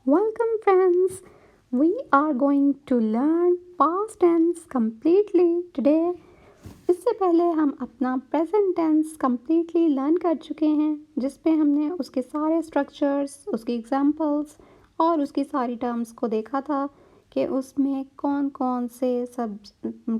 Welcome, friends. We are going to learn past tense completely today. इससे पहले हम अपना प्रेजेंट टेंस completely लर्न कर चुके हैं, जिस पे हमने उसके सारे स्ट्रक्चर्स, उसकी एग्जांपल्स और उसकी सारी टर्म्स को देखा था कि उसमें कौन कौन से सब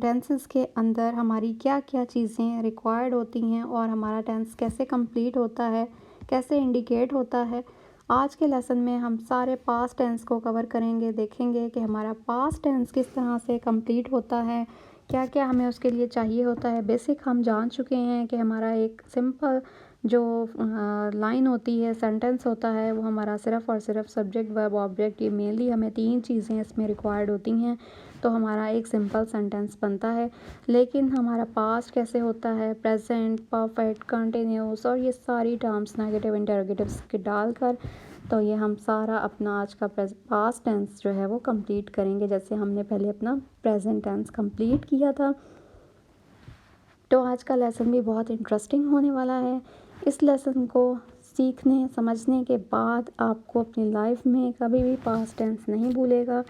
टेंसेस के अंदर हमारी क्या क्या चीज़ें रिक्वायर्ड होती हैं और हमारा टेंस कैसे कंप्लीट होता है, कैसे इंडिकेट होता है। आज के लेसन में हम सारे पास्ट टेंस को कवर करेंगे, देखेंगे कि हमारा पास्ट टेंस किस तरह से कंप्लीट होता है, क्या क्या हमें उसके लिए चाहिए होता है। बेसिक हम जान चुके हैं कि हमारा एक सिंपल जो लाइन होती है, सेंटेंस होता है, वो हमारा सिर्फ़ और सिर्फ सब्जेक्ट वर्ब ऑब्जेक्ट, ये मेनली हमें 3 चीज़ें इसमें रिक्वायर्ड होती हैं, तो हमारा एक सिंपल सेंटेंस बनता है। लेकिन हमारा पास्ट कैसे होता है, प्रेजेंट, परफेक्ट, कंटिन्यूस और ये सारी टर्म्स नेगेटिव इंटरोगेटिव्स के डालकर, तो ये हम सारा अपना आज का पास्ट टेंस जो है वो कंप्लीट करेंगे, जैसे हमने पहले अपना प्रेजेंट टेंस कंप्लीट किया था। तो आज का लेसन भी बहुत इंटरेस्टिंग होने वाला है। इस लेसन को सीखने समझने के बाद आपको अपनी लाइफ में कभी भी पास्ट टेंस नहीं भूलेगा।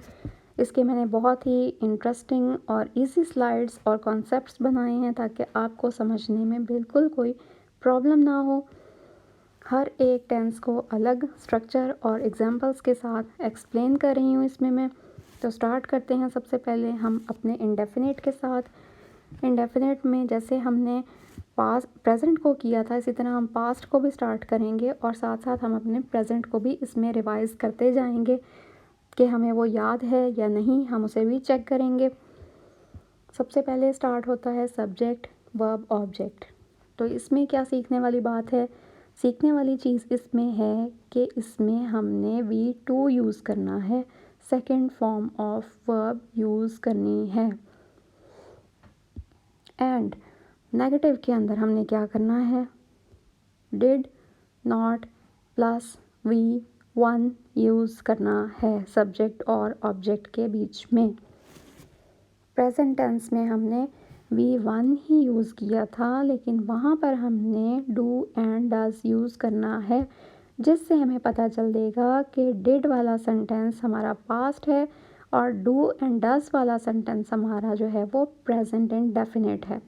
इसके मैंने बहुत ही इंटरेस्टिंग और इजी स्लाइड्स और कॉन्सेप्ट्स बनाए हैं ताकि आपको समझने में बिल्कुल कोई प्रॉब्लम ना हो। हर एक टेंस को अलग स्ट्रक्चर और एग्जांपल्स के साथ एक्सप्लेन कर रही हूँ इसमें मैं। तो स्टार्ट करते हैं। सबसे पहले हम अपने इंडेफिनिट के साथ। इंडेफिनिट में जैसे हमने पास्ट प्रेजेंट को किया था, इसी तरह हम पास्ट को भी स्टार्ट करेंगे और साथ साथ हम अपने प्रेजेंट को भी इसमें रिवाइज करते जाएंगे कि हमें वो याद है या नहीं, हम उसे भी चेक करेंगे। सबसे पहले स्टार्ट होता है सब्जेक्ट वर्ब ऑब्जेक्ट। तो इसमें क्या सीखने वाली बात है, सीखने वाली चीज़ इसमें है कि इसमें हमने वी टू यूज़ करना है, second form of verb use करनी है। एंड नेगेटिव के अंदर हमने क्या करना है, did, not plus V one use करना है सब्जेक्ट और ऑब्जेक्ट के बीच में। प्रेजेंट टेंस में हमने वी वन ही यूज़ किया था, लेकिन वहाँ पर हमने डू एंड डज यूज़ करना है, जिससे हमें पता चल देगा कि डिड वाला सेंटेंस हमारा पास्ट है और डू एंड डज वाला सेंटेंस हमारा जो है वो प्रेजेंट इंडेफिनिट है।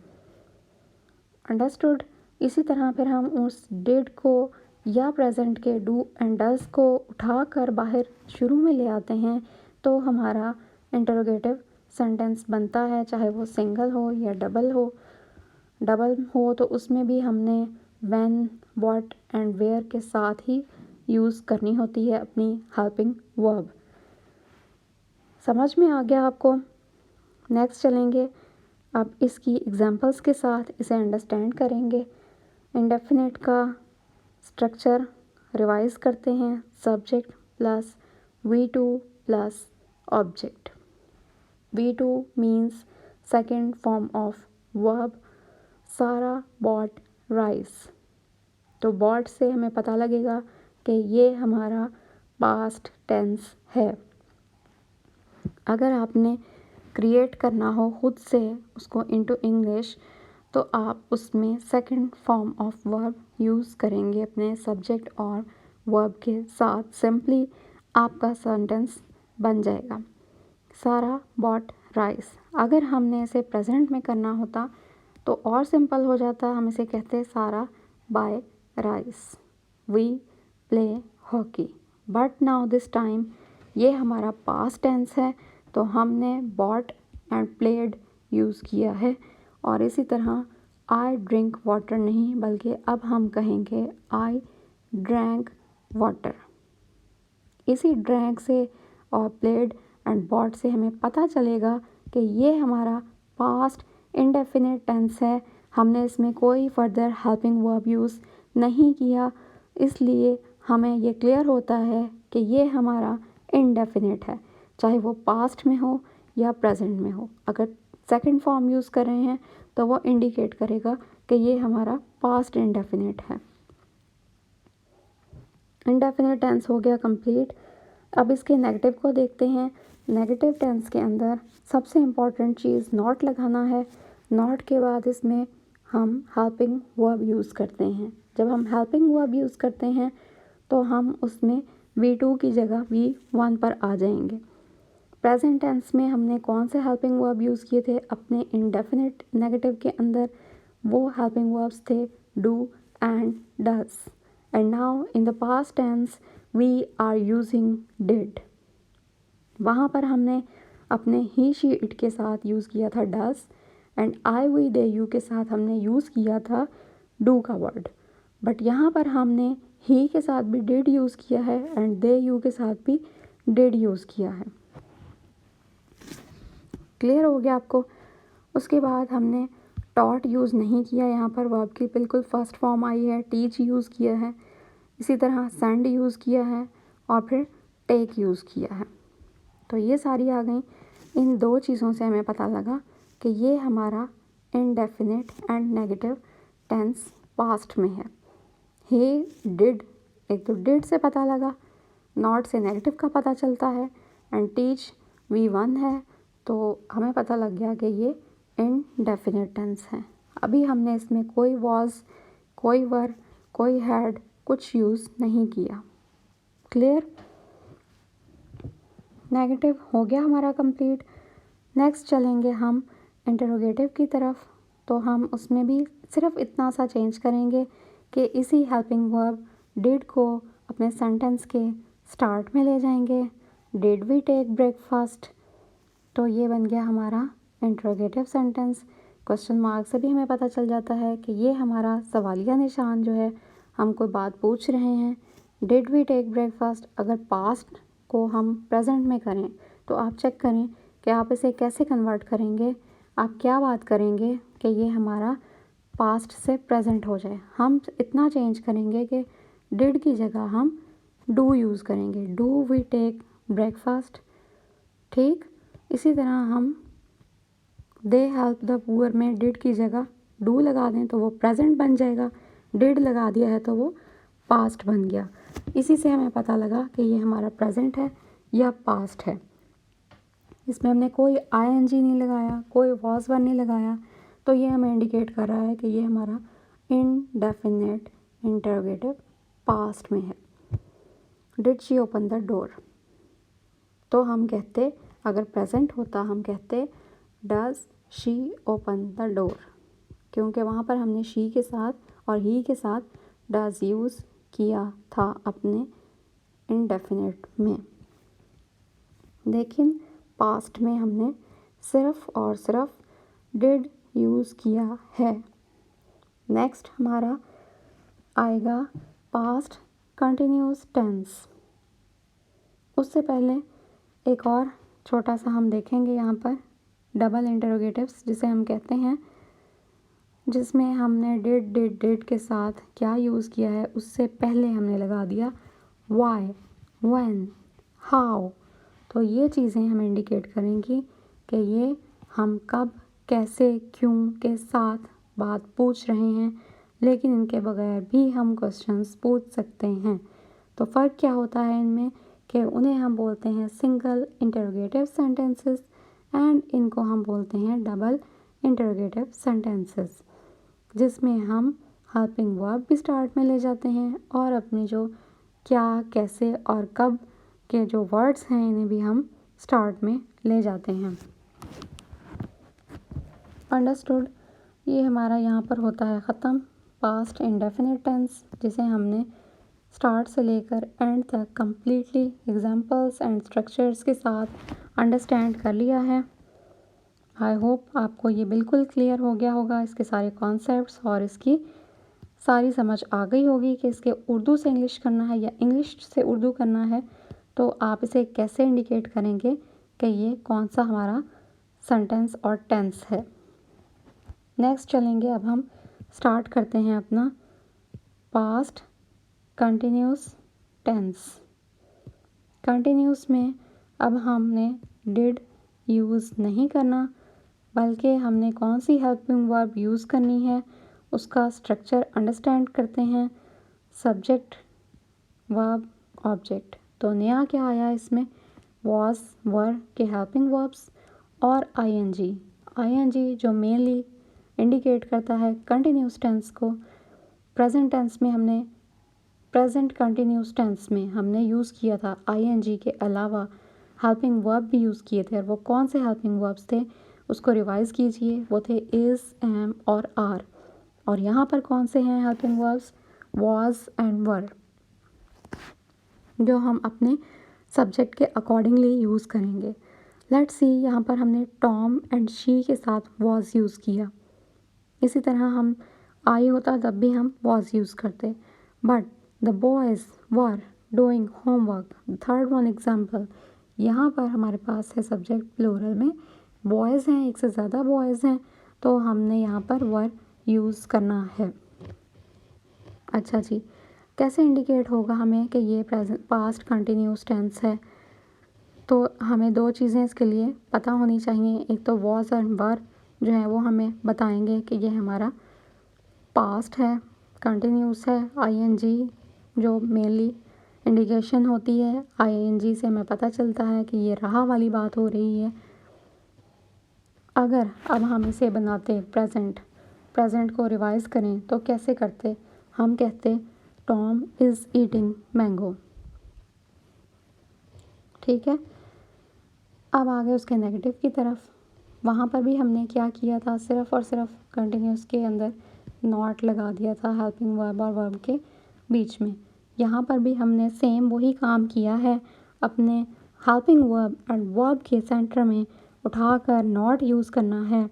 अंडरस्टूड। इसी तरह फिर हम उस डिड को या प्रेजेंट के डू एंड डज को उठाकर बाहर शुरू में ले आते हैं, तो हमारा इंटरोगेटिव सेंटेंस बनता है, चाहे वो सिंगल हो या डबल हो। डबल हो तो उसमें भी हमने व्हेन, व्हाट एंड वेयर के साथ ही यूज़ करनी होती है अपनी हेल्पिंग वर्ब। समझ में आ गया आपको? नेक्स्ट चलेंगे, अब इसकी एग्जांपल्स के साथ इसे अंडरस्टैंड करेंगे। इंडेफिनिट का स्ट्रक्चर रिवाइज करते हैं, subject plus V two plus object. V2 means second form of verb सारा bought rice। तो bought से हमें पता लगेगा कि ये हमारा past tense है। अगर आपने क्रिएट करना हो खुद से उसको into English, तो आप उसमें second form of verb use करेंगे अपने सब्जेक्ट और वर्ब के साथ। सिंपली आपका सेंटेंस बन जाएगा, सारा बॉट राइस। अगर हमने इसे प्रेजेंट में करना होता तो और सिंपल हो जाता, हम इसे कहते Sara buy rice, we play hockey. But now this time ये हमारा पास्ट टेंस है, तो हमने बॉट एंड प्लेड यूज़ किया है। और इसी तरह आई ड्रिंक वाटर नहीं, बल्कि अब हम कहेंगे आई ड्रैंक वाटर। इसी ड्रैंक से और प्लेड एंड बॉट से हमें पता चलेगा कि ये हमारा पास्ट इंडेफिनिट टेंस है। हमने इसमें कोई फर्दर हेल्पिंग वर्ब यूज़ नहीं किया, इसलिए हमें ये क्लियर होता है कि ये हमारा इंडेफिनिट है, चाहे वो पास्ट में हो या प्रेजेंट में हो। अगर सेकंड फॉर्म यूज़ कर रहे हैं तो वो इंडिकेट करेगा कि ये हमारा पास्ट इंडेफिनिट है। इंडेफिनिट टेंस हो गया कंप्लीट। अब इसके नेगेटिव को देखते हैं। नेगेटिव टेंस के अंदर सबसे इम्पॉर्टेंट चीज़ नॉट लगाना है। नॉट के बाद इसमें हम हेल्पिंग वर्ब यूज़ करते हैं। जब हम हेल्पिंग वर्ब यूज़ करते हैं तो हम उसमें V2 की जगह V1 पर आ जाएंगे। प्रेजेंट टेंस में हमने कौन से हेल्पिंग वर्ब यूज़ किए थे अपने इंडेफिनिट नेगेटिव के अंदर? वो हेल्पिंग वर्ब्स थे do and does. And now in the past tense we are using did. वहाँ पर हमने अपने ही शी इट के साथ यूज़ किया था does, and I we they you के साथ हमने यूज़ किया था डू का वर्ड। बट यहाँ पर हमने ही के साथ भी डिड यूज़ किया है एंड दे यू के साथ भी डिड यूज़ किया है। क्लियर हो गया आपको? उसके बाद हमने टॉट यूज़ नहीं किया, यहाँ पर वर्ब की बिल्कुल फर्स्ट फॉर्म आई है, टीच यूज़ किया है। इसी तरह सेंड यूज़ किया है और फिर टेक यूज़ किया है। तो ये सारी आ गई। इन दो चीज़ों से हमें पता लगा कि ये हमारा indefinite and negative tense past में है। ही डिड, एक तो डिड से पता लगा, नॉट से नेगेटिव का पता चलता है, एंड टीच V1 है, तो हमें पता लग गया कि ये इनडेफिनिट टेंस है। अभी हमने इसमें कोई वॉज, कोई वर, कोई हैड कुछ यूज़ नहीं किया। क्लियर? नेगेटिव हो गया हमारा कंप्लीट। नेक्स्ट चलेंगे हम इंटरोगेटिव की तरफ। तो हम उसमें भी सिर्फ इतना सा चेंज करेंगे कि इसी हेल्पिंग वर्ब डिड को अपने सेंटेंस के स्टार्ट में ले जाएंगे। Did we take breakfast? तो ये बन गया हमारा इंटरोगेटिव सेंटेंस। क्वेश्चन मार्क से भी हमें पता चल जाता है कि ये हमारा सवालिया निशान जो है, हम कोई बात पूछ रहे हैं। डिड वी टेक ब्रेकफास्ट अगर पास्ट को हम प्रेजेंट में करें तो आप चेक करें कि आप इसे कैसे कन्वर्ट करेंगे। आप क्या बात करेंगे कि ये हमारा पास्ट से प्रेजेंट हो जाए। हम इतना चेंज करेंगे कि डिड की जगह हम डू यूज़ करेंगे। Do we take breakfast? ठीक इसी तरह हम दे हेल्प द पुअर में डिड की जगह डू लगा दें तो वो प्रेजेंट बन जाएगा। डिड लगा दिया है तो वो पास्ट बन गया। इसी से हमें पता लगा कि ये हमारा प्रेजेंट है या पास्ट है। इसमें हमने कोई आईएनजी नहीं लगाया, कोई वॉज वर नहीं लगाया, तो ये हमें इंडिकेट कर रहा है कि ये हमारा इनडेफिनिट इंटरोगेटिव पास्ट में है। Did she open the door? तो हम कहते, अगर प्रेजेंट होता हम कहते does she open the door, क्योंकि वहाँ पर हमने शी के साथ और ही के साथ डज यूज़ किया था अपने इनडेफिनिट में। लेकिन पास्ट में हमने सिर्फ और सिर्फ डिड यूज़ किया है। नेक्स्ट हमारा आएगा पास्ट कंटिन्यूस टेंस। उससे पहले एक और छोटा सा हम देखेंगे यहाँ पर डबल इंटरोगेटिव्स जिसे हम कहते हैं, जिसमें हमने डिड के साथ क्या यूज़ किया है उससे पहले हमने लगा दिया वाई, व्हेन, हाउ। तो ये चीज़ें हमें इंडिकेट करेंगी कि ये हम कब, कैसे, क्यों के साथ बात पूछ रहे हैं, लेकिन इनके बगैर भी हम क्वेश्चंस पूछ सकते हैं। तो फ़र्क क्या होता है इनमें कि उन्हें हम बोलते हैं सिंगल इंटरोगेटिव सेंटेंसेस एंड इनको हम बोलते हैं डबल इंटरोगेटिव सेंटेंसेस, जिसमें हम हेल्पिंग वर्ब भी स्टार्ट में ले जाते हैं और अपने जो क्या, कैसे और कब के जो वर्ड्स हैं इन्हें भी हम स्टार्ट में ले जाते हैं। अंडरस्टूड? ये हमारा यहाँ पर होता है ख़त्म पास्ट इंडेफिनिट टेंस, जिसे हमने स्टार्ट से लेकर एंड तक कम्प्लीटली एग्जाम्पल्स एंड स्ट्रक्चर्स के साथ अंडरस्टैंड कर लिया है। आई होप आपको ये बिल्कुल क्लियर हो गया होगा, इसके सारे कॉन्सेप्ट्स और इसकी सारी समझ आ गई होगी कि इसके उर्दू से इंग्लिश करना है या इंग्लिश से उर्दू करना है, तो आप इसे कैसे इंडिकेट करेंगे कि ये कौन सा हमारा सेंटेंस और टेंस है। नेक्स्ट चलेंगे, अब हम स्टार्ट करते हैं अपना पास्ट कंटिन्यूस टेंस। कंटिन्यूस में अब हमने डिड यूज़ नहीं करना, बल्कि हमने कौन सी हेल्पिंग वर्ब यूज़ करनी है उसका स्ट्रक्चर अंडरस्टैंड करते हैं। Subject, verb, object. तो नया क्या आया इसमें? वॉज, वर के हेल्पिंग वर्ब्स और आईएनजी। आईएनजी जो मेनली इंडिकेट करता है कंटिन्यूस टेंस को। प्रेजेंट टेंस में हमने प्रेजेंट कंटिन्यूस टेंस में हमने यूज़ किया था आईएनजी के अलावा हेल्पिंग वर्ब भी यूज़ किए थे, और वो कौन से हेल्पिंग वर्ब्स थे उसको रिवाइज़ कीजिए। वो थे इज़, एम और आर। और यहाँ पर कौन से हैं हेल्पिंग वर्ब्स? वॉज एंड वर, जो हम अपने सब्जेक्ट के अकॉर्डिंगली यूज़ करेंगे। लेट्स सी, यहाँ पर हमने टॉम एंड शी के साथ वॉज यूज़ किया। इसी तरह हम आई होता तब भी हम वॉज यूज़ करते। But the boys were doing homework, third one example, यहाँ पर हमारे पास है सब्जेक्ट प्लूरल में, बॉयज़ हैं, एक से ज़्यादा बॉयज़ हैं, तो हमने यहाँ पर वर यूज़ करना है। अच्छा जी, कैसे इंडिकेट होगा हमें कि ये प्रेजेंट पास्ट कंटिन्यूस टेंस है? तो हमें दो चीज़ें इसके लिए पता होनी चाहिए। एक तो वॉज एंड वर जो है वो हमें बताएंगे कि ये हमारा पास्ट है, कंटिन्यूस है। आईएनजी जो मेनली इंडिकेशन होती है, आईएनजी से हमें पता चलता है कि ये रहा वाली बात हो रही है। अगर अब हम इसे बनाते प्रेजेंट को रिवाइज करें तो कैसे करते? हम कहते टॉम इज़ ईटिंग मैंगो। ठीक है, अब आगे उसके नेगेटिव की तरफ। वहाँ पर भी हमने क्या किया था? सिर्फ़ और सिर्फ कंटिन्यूस के अंदर नॉट लगा दिया था हेल्पिंग वर्ब और वर्ब के बीच में। यहाँ पर भी हमने सेम वही काम किया है, अपने हेल्पिंग वर्ब एंड वर्ब के सेंटर में उठाकर नॉट यूज़ करना है,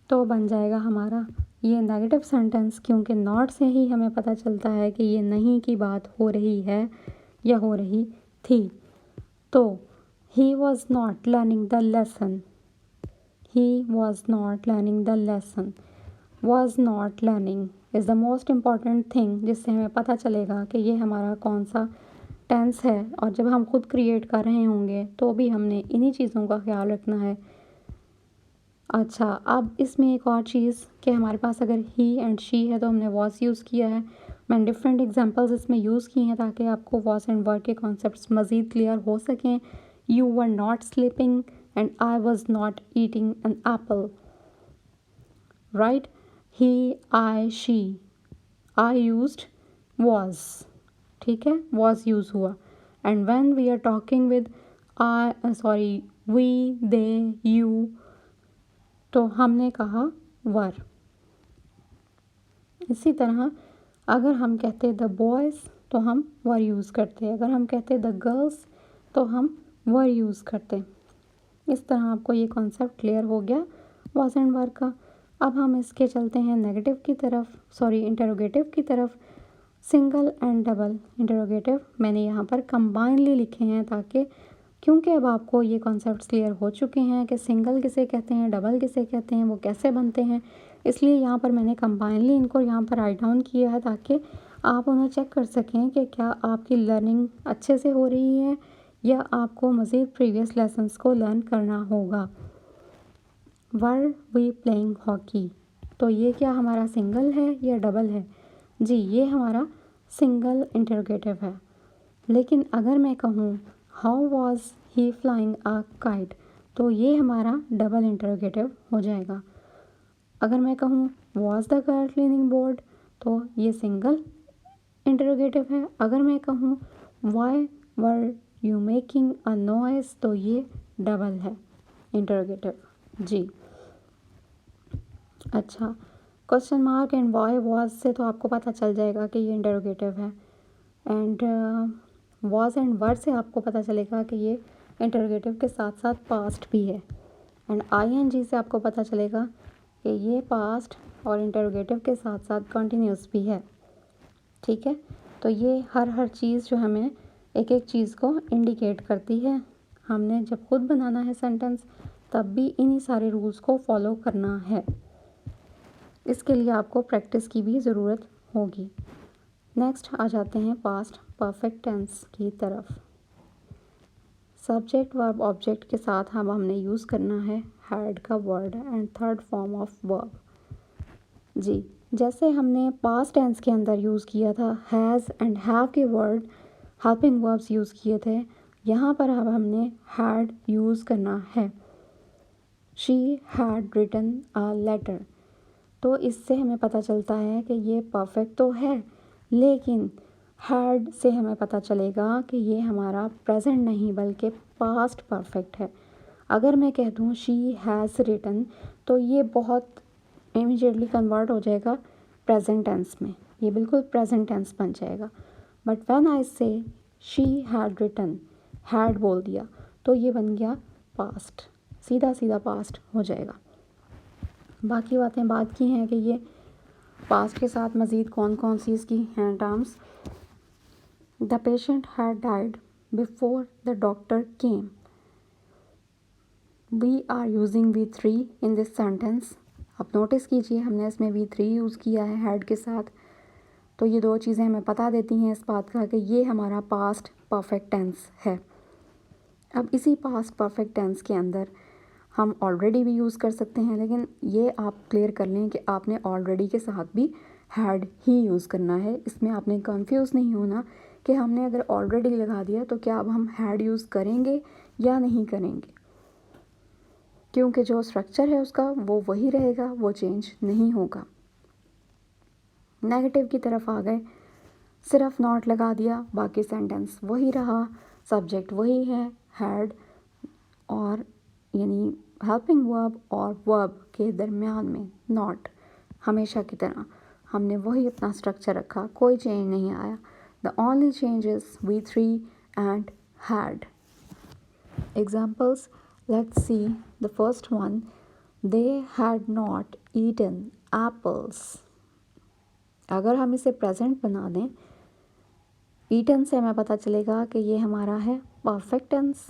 तो बन जाएगा हमारा ये नेगेटिव सेंटेंस, क्योंकि नॉट से ही हमें पता चलता है कि ये नहीं की बात हो रही है या हो रही थी। तो he was not learning the lesson. He was not learning the lesson. Was not learning is the most important thing, जिससे हमें पता चलेगा कि ये हमारा कौन सा टेंस है। और जब हम खुद क्रिएट कर रहे होंगे तो भी हमने इन्हीं चीज़ों का ख्याल रखना है। अच्छा, अब इसमें एक और चीज़ कि हमारे पास अगर ही एंड शी है तो हमने वॉज यूज़ किया है। मैंने डिफरेंट एग्जांपल्स इसमें यूज़ किए हैं ताकि आपको वॉज एंड वर के कॉन्सेप्ट्स मज़ीद क्लियर हो सकें। You were not sleeping and I was not eating an apple. Right? He, I, she. I used was. ठीक है, was use हुआ। And when we are talking with we, they, you, तो हमने कहा were। इसी तरह अगर हम कहते द बॉयज़ तो हम वर यूज़ करते, अगर हम कहते द गर्ल्स तो हम वर यूज़ करते। इस तरह आपको ये कॉन्सेप्ट क्लियर हो गया वॉज एंड वर का। अब हम इसके चलते हैं नेगेटिव की तरफ, इंटरोगेटिव की तरफ। सिंगल एंड डबल इंटरोगेटिव मैंने यहाँ पर कंबाइनली लिखे हैं ताकि, क्योंकि अब आपको ये कॉन्सेप्ट्स क्लियर हो चुके हैं कि सिंगल किसे कहते हैं, डबल किसे कहते हैं, वो कैसे बनते हैं, इसलिए यहाँ पर मैंने कंबाइनली इनको यहाँ पर राइट डाउन किया है ताकि आप उन्हें चेक कर सकें कि क्या आपकी लर्निंग अच्छे से हो रही है या आपको मज़ीद प्रीवियस लेसन्स को लर्न करना होगा। वर वी प्लेइंग हॉकी, तो ये क्या हमारा सिंगल है या डबल है? जी, ये हमारा सिंगल इंटरोगेटिव है। लेकिन अगर मैं कहूँ how was he flying a kite, तो ये हमारा डबल इंटरोगेटिव हो जाएगा। अगर मैं कहूँ was the girl cleaning board, तो ये सिंगल इंटरोगेटिव है। अगर मैं कहूँ why were you making a noise, तो ये डबल है इंटरोगेटिव। जी, अच्छा, question mark and why was से तो आपको पता चल जाएगा कि ये इंटरोगेटिव है, एंड वॉज एंड वर से आपको पता चलेगा कि ये इंटरोगेटिव के साथ साथ पास्ट भी है, एंड आईएनजी से आपको पता चलेगा कि ये पास्ट और इंटरोगेटिव के साथ साथ कंटिन्यूस भी है। ठीक है, तो ये हर चीज़ जो हमें एक एक चीज़ को इंडिकेट करती है। हमने जब खुद बनाना है सेंटेंस तब भी इन्हीं सारे रूल्स को फॉलो करना है। इसके लिए आपको प्रैक्टिस की भी ज़रूरत होगी। नेक्स्ट आ जाते हैं पास्ट परफेक्ट टेंस की तरफ। सब्जेक्ट वर्ब ऑब्जेक्ट के साथ अब हमने यूज़ करना है हैड का word and third form of verb. जी, जैसे हमने पास्ट टेंस के अंदर यूज़ किया था हैज़ एंड हैव के वर्ड हेल्पिंग वर्ब्स यूज़ किए थे, यहाँ पर अब हमने हैड यूज़ करना है। She had written a letter, तो इससे हमें पता चलता है कि ये परफेक्ट तो है, लेकिन हैड से हमें पता चलेगा कि ये हमारा प्रेजेंट नहीं बल्कि पास्ट परफेक्ट है। अगर मैं कह दूँ शी हैज़ रिटन तो ये बहुत इमीडिएटली कन्वर्ट हो जाएगा प्रेजेंट टेंस में, ये बिल्कुल प्रेजेंट टेंस बन जाएगा। बट व्हेन आई से शी हैड रिटन, हैड बोल दिया तो ये बन गया पास्ट, सीधा सीधा पास्ट हो जाएगा। बाकी बातें बात की हैं कि ये पास्ट के साथ मज़ीद कौन कौन सी इसकी हैं terms. The patient had died before the doctor came. We are using V3 in this sentence. अब नोटिस कीजिए हमने इसमें V3 यूज़ किया है हैड के साथ, तो ये दो चीज़ें हमें पता देती हैं इस बात का कि ये हमारा पास्ट परफेक्ट टेंस है। अब इसी पास्ट परफेक्ट टेंस के अंदर हम ऑलरेडी भी यूज़ कर सकते हैं, लेकिन ये आप क्लियर कर लें कि आपने ऑलरेडी के साथ भी हैड ही यूज़ करना है। इसमें आपने कंफ्यूज नहीं होना कि हमने अगर ऑलरेडी लगा दिया तो क्या अब हम हैड यूज़ करेंगे या नहीं करेंगे, क्योंकि जो स्ट्रक्चर है उसका वो वही रहेगा, वो चेंज नहीं होगा। नेगेटिव की तरफ आ गए, सिर्फ नॉट लगा दिया, बाकी सेंटेंस वही रहा, सब्जेक्ट वही है हैड, और यानी हेल्पिंग वर्ब और वर्ब के दरमियान में नॉट हमेशा की तरह हमने वही अपना स्ट्रक्चर रखा, कोई चेंज नहीं आया। The only change is V3 and had. Examples, let's see the first one, they had not eaten apples. अगर हम इसे प्रेजेंट बना दें, ईटन से हमें पता चलेगा कि ये हमारा है परफेक्ट टेंस,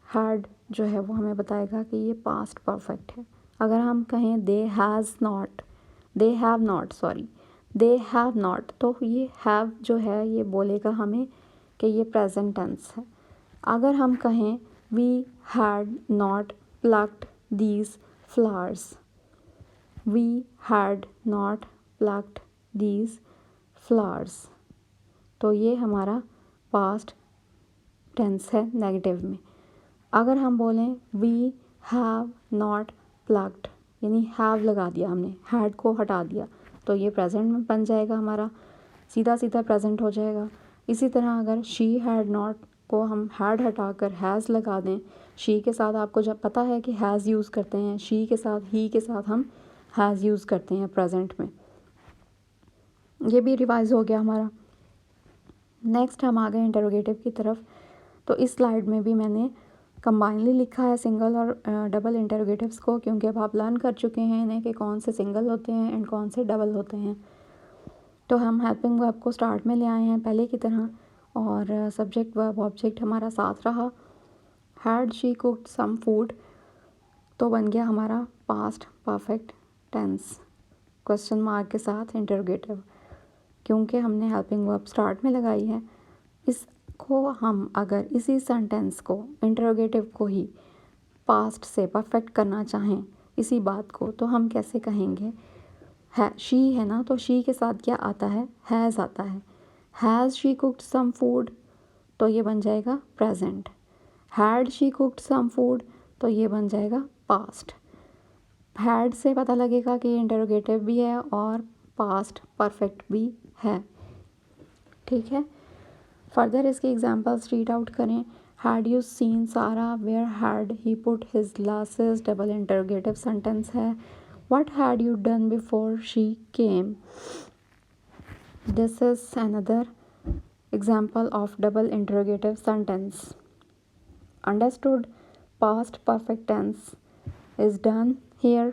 हैड जो है वो हमें बताएगा कि ये पास्ट परफेक्ट है। अगर हम कहें they has not, they have not, sorry they have not, तो ये हैव जो है ये बोलेगा हमें कि ये प्रेजेंट टेंस है। अगर हम कहें we had not plucked these flowers, we had not plucked these flowers, तो ये हमारा पास्ट टेंस है नेगेटिव में। अगर हम बोलें वी हैव नॉट प्लक्ड, यानी हैव लगा दिया हमने, हैड को हटा दिया, तो ये प्रेजेंट में बन जाएगा हमारा, सीधा सीधा प्रेजेंट हो जाएगा। इसी तरह अगर शी हैड नॉट को हम हैड हटाकर हैज़ लगा दें, शी के साथ आपको जब पता है कि हैज़ यूज़ करते हैं, शी के साथ ही के साथ हम हैज़ यूज़ करते हैं प्रेजेंट में। ये भी रिवाइज हो गया हमारा। नेक्स्ट हम आ गए इंटरोगेटिव की तरफ। तो इस स्लाइड में भी मैंने कंबाइनली लिखा है सिंगल और डबल इंटरोगेटिव्स को, क्योंकि अब आप लर्न कर चुके हैं इन्हें कि कौन से सिंगल होते हैं एंड कौन से डबल होते हैं। तो हम हेल्पिंग वर्ब को स्टार्ट में ले आए हैं पहले की तरह, और सब्जेक्ट वर्ब ऑब्जेक्ट हमारा साथ रहा। Had she cooked some food तो बन गया हमारा past perfect tense question mark के साथ इंटरोगेटिव, क्योंकि हमने हेल्पिंग वर्ब स्टार्ट में लगाई है। इसको हम अगर इसी सेंटेंस को इंटरोगेटिव को ही पास्ट से परफेक्ट करना चाहें इसी बात को, तो हम कैसे कहेंगे। है शी है ना, तो शी के साथ क्या आता है, हैज़ आता है। Has she cooked some food तो ये बन जाएगा present. Had she cooked some food तो ये बन जाएगा पास्ट। हैड से पता लगेगा कि इंटरोगेटिव भी है और पास्ट परफेक्ट भी है। ठीक है, फर्दर इसके एग्जांपल्स रीड आउट करें। Had you seen Sara, where had he put his glasses, double interrogative sentence है। What had you done before she came, this is another example of double interrogative sentence. Understood, past perfect tense is done here.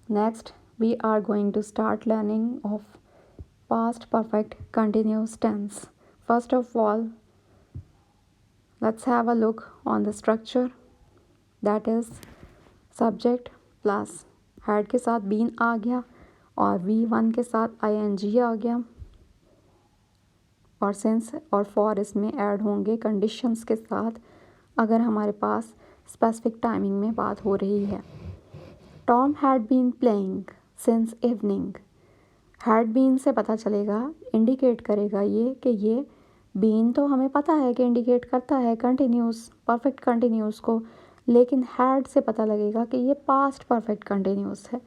Next we are going to start learning of past perfect continuous tense. First of all, let's have a look on the structure, that is subject plus had के साथ been आ गया और V1 के साथ ing आ गया, और since और for इसमें ऐड होंगे कंडीशंस के साथ अगर हमारे पास स्पेसिफिक टाइमिंग में बात हो रही है। Tom had been playing since evening. Had been से पता चलेगा, इंडिकेट करेगा ये कि ये बीन तो हमें पता है कि इंडिकेट करता है कंटिन्यूस परफेक्ट कंटिन्यूस को, लेकिन हैड से पता लगेगा कि ये पास्ट परफेक्ट कंटिन्यूस है।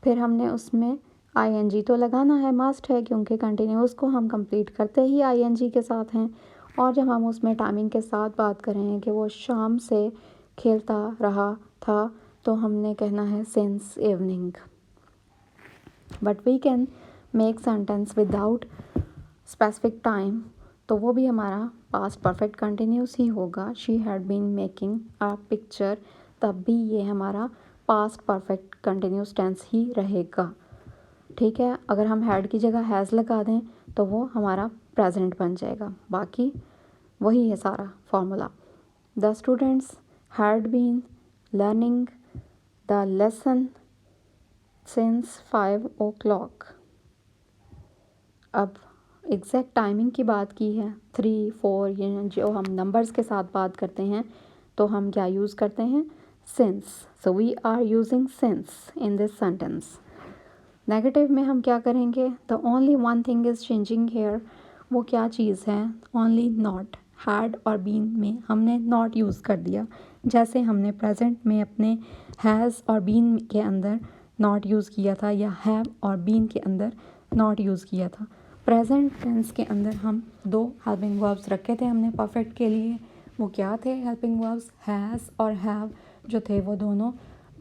फिर हमने उसमें आईएनजी तो लगाना है, मस्ट है, क्योंकि कंटिन्यूस को हम कंप्लीट करते ही आईएनजी के साथ हैं। और जब हम उसमें टाइमिंग के साथ बात कर रहे हैं कि वो शाम से खेलता रहा था, तो हमने कहना है since evening. But we can make sentence without specific time, तो वो भी हमारा पास्ट परफेक्ट कंटिन्यूस ही होगा। She had been making a picture, तब भी ये हमारा पास्ट परफेक्ट कंटिन्यूस टेंस ही रहेगा। ठीक है, अगर हम हैड की जगह हैज़ लगा दें तो वो हमारा प्रेजेंट बन जाएगा। बाकी वही है सारा formula. The students had been learning the lesson since 5 o'clock। अब एग्जैक्ट टाइमिंग की बात की है, 3, 4, ये जो हम नंबर्स के साथ बात करते हैं तो हम क्या यूज़ करते हैं, since. So we are using since in this sentence. Negative में हम क्या करेंगे, the only one thing is changing here. वो क्या चीज़ है, ओनली नॉट। हैड और बीन में हमने नॉट यूज़ कर दिया, जैसे हमने प्रेजेंट में अपने हैज़ और बीन के अंदर नॉट यूज़ किया था, या हैव और बीन के अंदर नॉट यूज़ किया था। प्रेजेंट टेंस के अंदर हम 2 हेल्पिंग वर्ब्स रखे थे हमने परफेक्ट के लिए। वो क्या थे हेल्पिंग वर्ब्स, हैज़ और हैव जो थे वो दोनों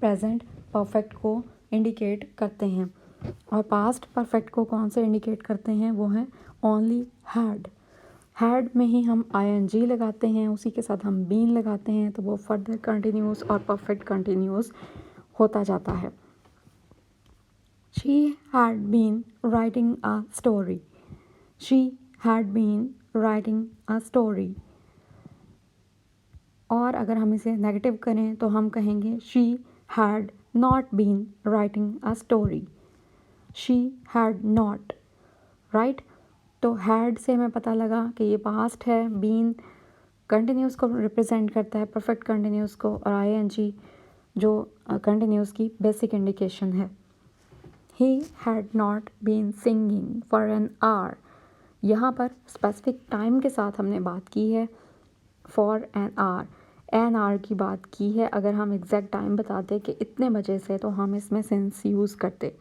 प्रेजेंट परफेक्ट को इंडिकेट करते हैं। और पास्ट परफेक्ट को कौन से इंडिकेट करते हैं, वो है ओनली हैड। हैड में ही हम आईएनजी लगाते हैं, उसी के साथ हम बीन लगाते हैं, तो वो फर्दर कंटिन्यूस और परफेक्ट कंटिन्यूस होता जाता है। She had been writing a story. She had been writing a story. और अगर हम इसे नेगेटिव करें तो हम कहेंगे she had not been writing a story. She had not, right. तो हैड से हमें पता लगा कि ये पास्ट है, बीन कंटिन्यूस को रिप्रेजेंट करता है, परफेक्ट कंटिन्यूस को, और आईएनजी जो कंटिन्यूस की बेसिक इंडिकेशन है। He had not been singing for an hour. यहाँ पर स्पेसिफिक टाइम के साथ हमने बात की है, for an our, an hour की बात की है। अगर हम एग्जैक्ट टाइम बताते कि इतने बजे से, तो हम इसमें सिंस यूज़ करते।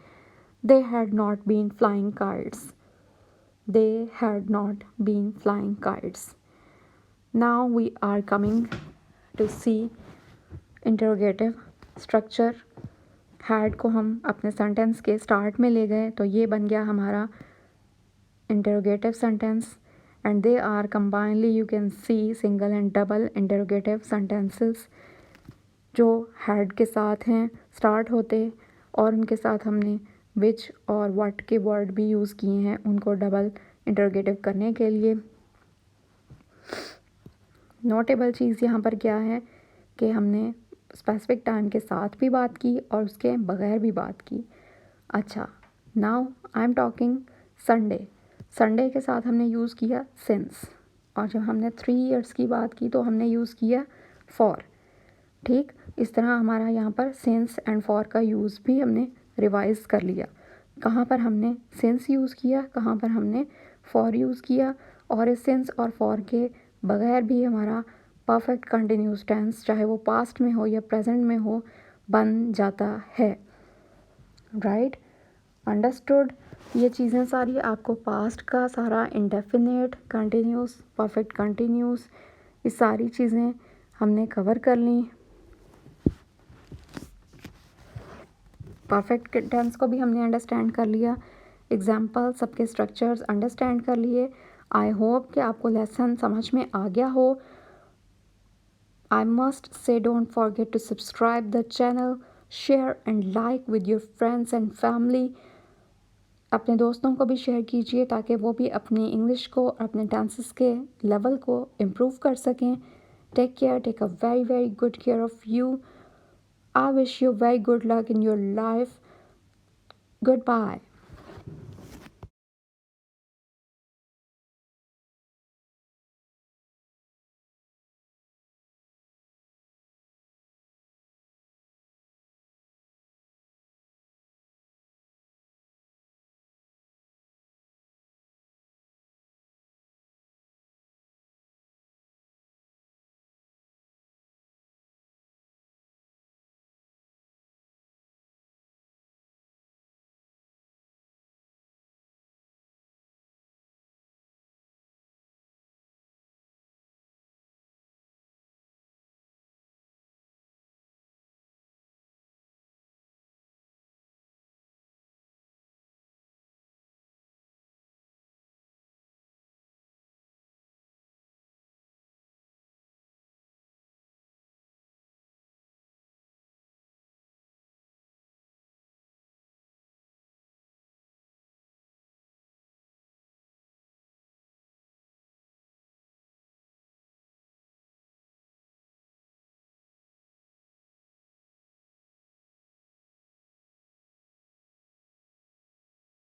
They had not been flying kites. They had not been flying kites. Now we are coming to see interrogative structure. Had को हम अपने sentence के start में ले गए, तो ये बन गया हमारा interrogative sentence. And they are combinedly, you can see, single and double interrogative sentences जो had के साथ हैं, start होते, और उनके साथ हमने विच और व्हाट के वर्ड भी यूज़ किए हैं उनको डबल इंटरोगेटिव करने के लिए। नोटेबल चीज़ यहाँ पर क्या है कि हमने स्पेसिफिक टाइम के साथ भी बात की और उसके बगैर भी बात की। अच्छा, now I am talking Sunday. Sunday के साथ हमने यूज़ किया सिंस, और जब हमने 3 years की बात की तो हमने यूज़ किया फॉर। ठीक, इस तरह हमारा यहाँ पर सिंस एंड फॉर का यूज़ भी हमने रिवाइज कर लिया। कहाँ पर हमने सिंस यूज़ किया, कहाँ पर हमने फॉर यूज़ किया, और इस सिंस और फॉर के बगैर भी हमारा परफेक्ट कंटिन्यूस टेंस, चाहे वो पास्ट में हो या प्रेजेंट में हो, बन जाता है। Right, understood. ये चीज़ें सारी आपको पास्ट का सारा इंडेफिनेट, कंटिन्यूस, परफेक्ट कंटिन्यूस, ये सारी चीज़ें हमने कवर कर ली। परफेक्ट टेंस को भी हमने अंडरस्टैंड कर लिया, एग्जाम्पल सबके स्ट्रक्चर्स अंडरस्टैंड कर लिए। आई होप कि आपको लेसन समझ में आ गया हो। I must say don't forget to subscribe the channel, share and like with your friends and family. अपने दोस्तों को भी शेयर कीजिए ताकि वो भी अपनी इंग्लिश को, अपने टेंसेस के लेवल को इम्प्रूव कर सकें। Take care, take a very very good care of you. I wish you very good luck in your life. Goodbye.